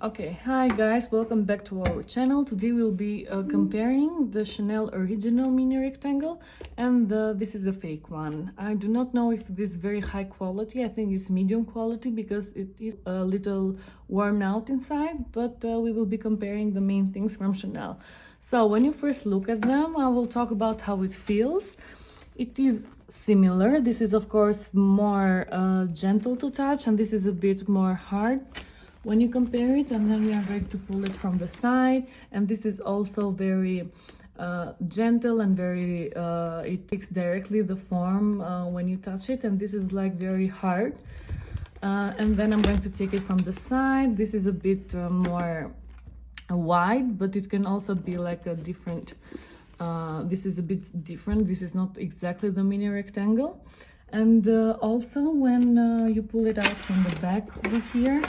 Okay, hi guys, welcome back to our channel. Today we'll be comparing the Chanel original mini rectangle and this is a fake one. I do not know if this is very high quality. I think it's medium quality because it is a little worn out inside, but we will be comparing the main things from Chanel. So when you first look at them, I will talk about how it feels. It is similar. This is of course more gentle to touch and this is a bit more hard when you compare it, and then we are going to pull it from the side, and this is also very gentle and very it takes directly the form when you touch it, and this is like very hard. And then I'm going to take it from the side. This is a bit more wide, but it can also be like a different this is a bit different. This is not exactly the mini rectangle. And also when you pull it out from the back over here,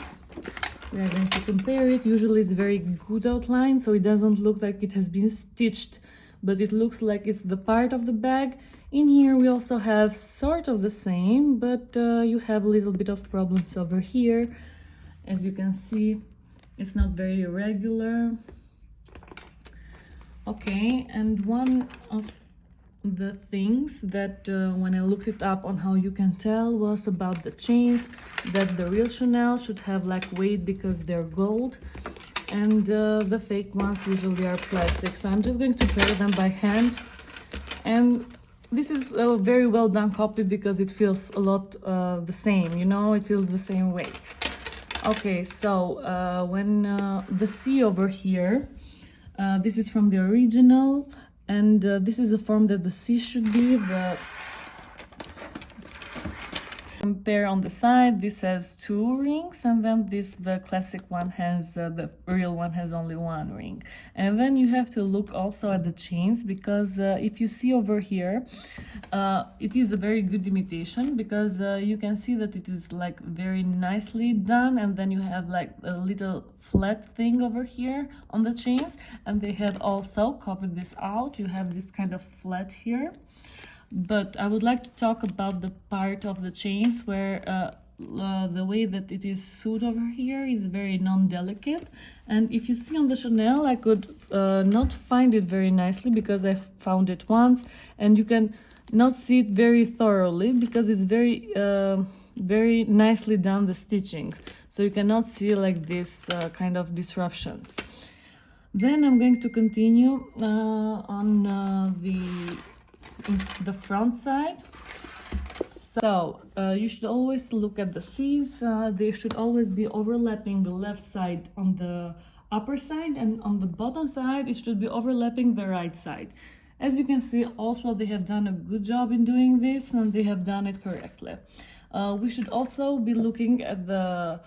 we are going to compare it. Usually it's very good outline, so it doesn't look like it has been stitched, but it looks like it's the part of the bag. In here we also have sort of the same, but you have a little bit of problems over here. As you can see, it's not very regular. Okay, and one of the things that when I looked it up on how you can tell was about the chains, that the real Chanel should have like weight because they're gold, and the fake ones usually are plastic. So I'm just going to pair them by hand, and this is a very well done copy because it feels a lot the same, you know, it feels the same weight. Okay, so when the C over here, this is from the original, and this is the form that the C should be. The pair on the side, this has 2 rings, and then the classic one has the real one has only 1 ring. And then you have to look also at the chains, because if you see over here, it is a very good imitation, because you can see that it is like very nicely done, and then you have like a little flat thing over here on the chains, and they have also copied this out. You have this kind of flat here. But I would like to talk about the part of the chains where the way that it is sewed over here is very non-delicate. And if you see on the Chanel, I could not find it very nicely because I found it once, and you can not see it very thoroughly because it's very nicely done, the stitching. So you cannot see like this kind of disruptions. Then I'm going to continue on the front side. So you should always look at the C's. They should always be overlapping the left side on the upper side, and on the bottom side it should be overlapping the right side. As you can see, also they have done a good job in doing this, and they have done it correctly. We should also be looking at the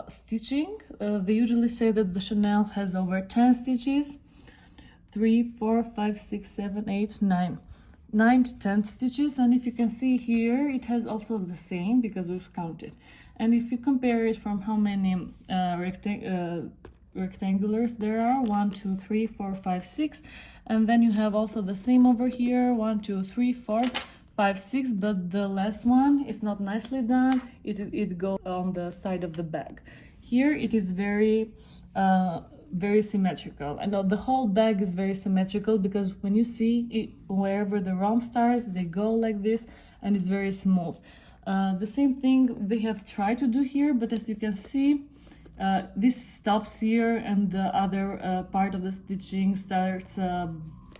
stitching. They usually say that the Chanel has over 10 stitches. 3, 4, 5, 6, 7, 8, 9 to 10 stitches, and if you can see here, it has also the same because we've counted. And if you compare it from how many rectangulars there are, 1, 2, 3, 4, 5, 6, and then you have also the same over here, 1, 2, 3, 4, 5, 6, but the last one is not nicely done. It goes on the side of the bag. Here it is very symmetrical, and the whole bag is very symmetrical because when you see it, wherever the rhomb stars, they go like this, and it's very smooth. The same thing they have tried to do here, but as you can see, this stops here, and the other part of the stitching starts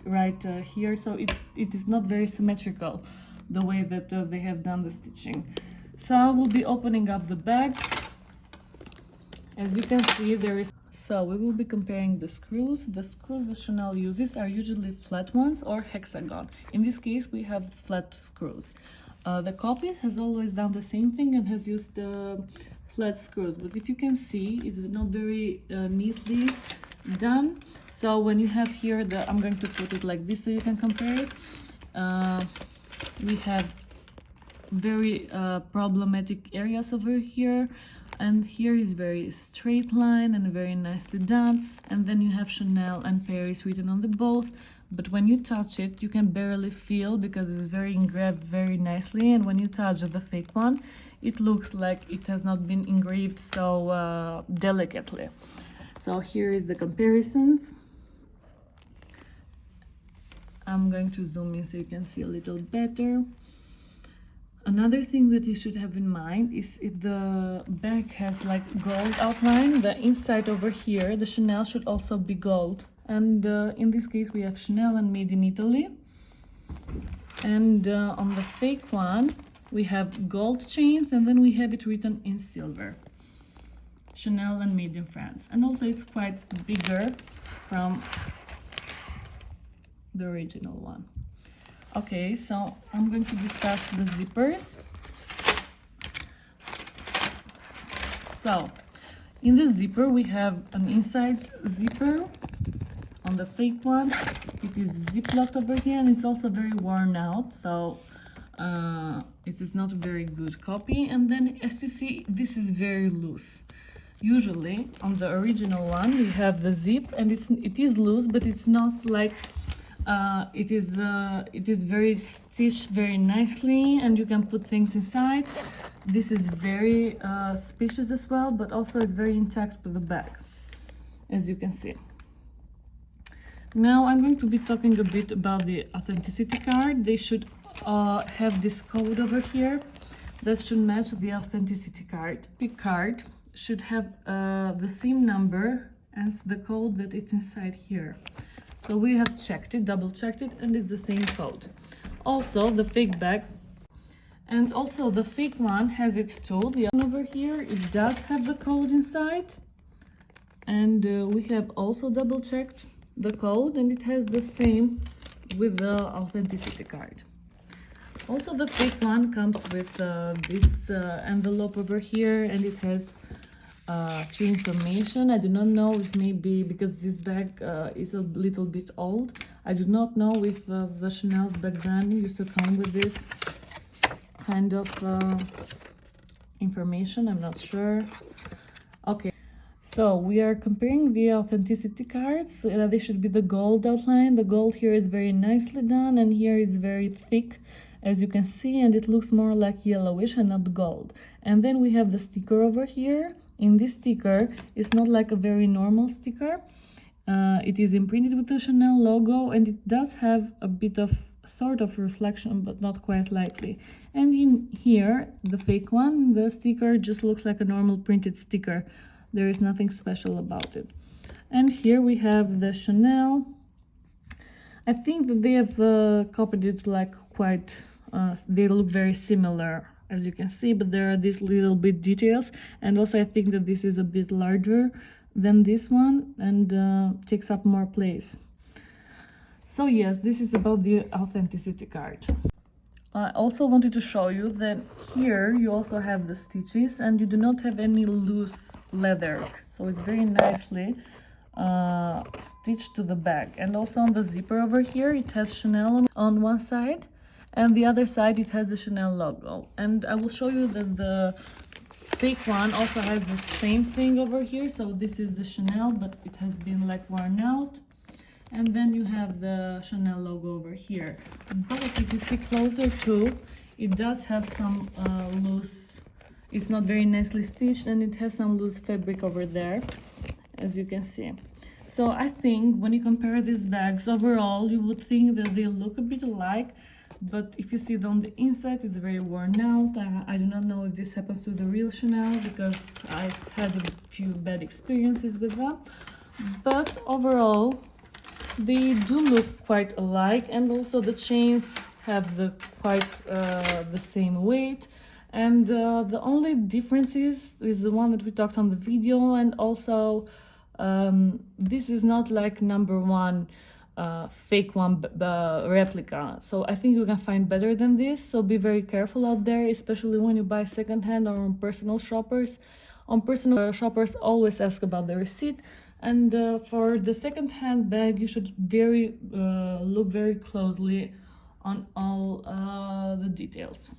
right here, so it is not very symmetrical the way that they have done the stitching. So I will be opening up the bag. As you can see, there is. So we will be comparing the screws. The screws that Chanel uses are usually flat ones or hexagon. In this case, we have flat screws. The copy has always done the same thing and has used flat screws. But if you can see, it's not very neatly done. So when you have here, I'm going to put it like this so you can compare it. We have very problematic areas over here, and here is very straight line and very nicely done, and then you have Chanel and Paris written on the both, but when you touch it, you can barely feel because it's very engraved very nicely. And when you touch the fake one, it looks like it has not been engraved so delicately. So here is the comparisons. I'm going to zoom in so you can see a little better. Another thing that you should have in mind is if the bag has like gold outline, the inside over here, the Chanel should also be gold. And in this case we have Chanel and made in Italy. And on the fake one, we have gold chains and then we have it written in silver. Chanel and made in France. And also it's quite bigger from the original one. Okay, so I'm going to discuss the zippers. So in the zipper we have an inside zipper. On the fake one it is zip-locked over here, and it's also very worn out, so it is not a very good copy. And then as you see, this is very loose. Usually on the original one we have the zip and it is loose, but it's not like it is very stitched very nicely, and you can put things inside. This is very spacious as well, but also is very intact with the bag, as you can see. Now I'm going to be talking a bit about the authenticity card. They should have this code over here that should match the authenticity card. The card should have the same number as the code that it's inside here. So we have checked it, double checked it, and it's the same code. Also the fake bag, and also the fake one has it too. The one over here, it does have the code inside, and we have also double checked the code, and it has the same with the authenticity card. Also the fake one comes with this envelope over here, and it has few information. I do not know if maybe because this bag is a little bit old, I do not know if the Chanel's back then used to come with this kind of information. I'm not sure. Okay, so we are comparing the authenticity cards. They should be the gold outline. The gold here is very nicely done, and here is very thick, as you can see, and it looks more like yellowish and not gold. And then we have the sticker over here. In this sticker, it's not like a very normal sticker. It is imprinted with the Chanel logo, and it does have a bit of sort of reflection, but not quite lightly. And in here, the fake one, the sticker just looks like a normal printed sticker. There is nothing special about it. And here we have the Chanel. I think that they have copied it like quite, they look very similar, as you can see, but there are these little bit details. And also I think that this is a bit larger than this one and takes up more place. So yes, this is about the authenticity card. I also wanted to show you that here you also have the stitches, and you do not have any loose leather, so it's very nicely stitched to the bag. And also on the zipper over here, it has Chanel on one side, and the other side it has the Chanel logo. And I will show you that the fake one also has the same thing over here. So this is the Chanel, but it has been like worn out. And then you have the Chanel logo over here. But if you see closer too, it does have some loose, it's not very nicely stitched, and it has some loose fabric over there, as you can see. So I think when you compare these bags overall, you would think that they look a bit alike, but if you see it on the inside, it's very worn out. I do not know if this happens to the real Chanel, because I've had a few bad experiences with them. But overall, they do look quite alike, and also the chains have the same weight. And the only difference is the one that we talked on the video, and also this is not like number one fake one replica. So I think you can find better than this, so be very careful out there, especially when you buy secondhand or on personal shoppers. On personal shoppers, always ask about the receipt. And for the second-hand bag, you should look very closely on all the details.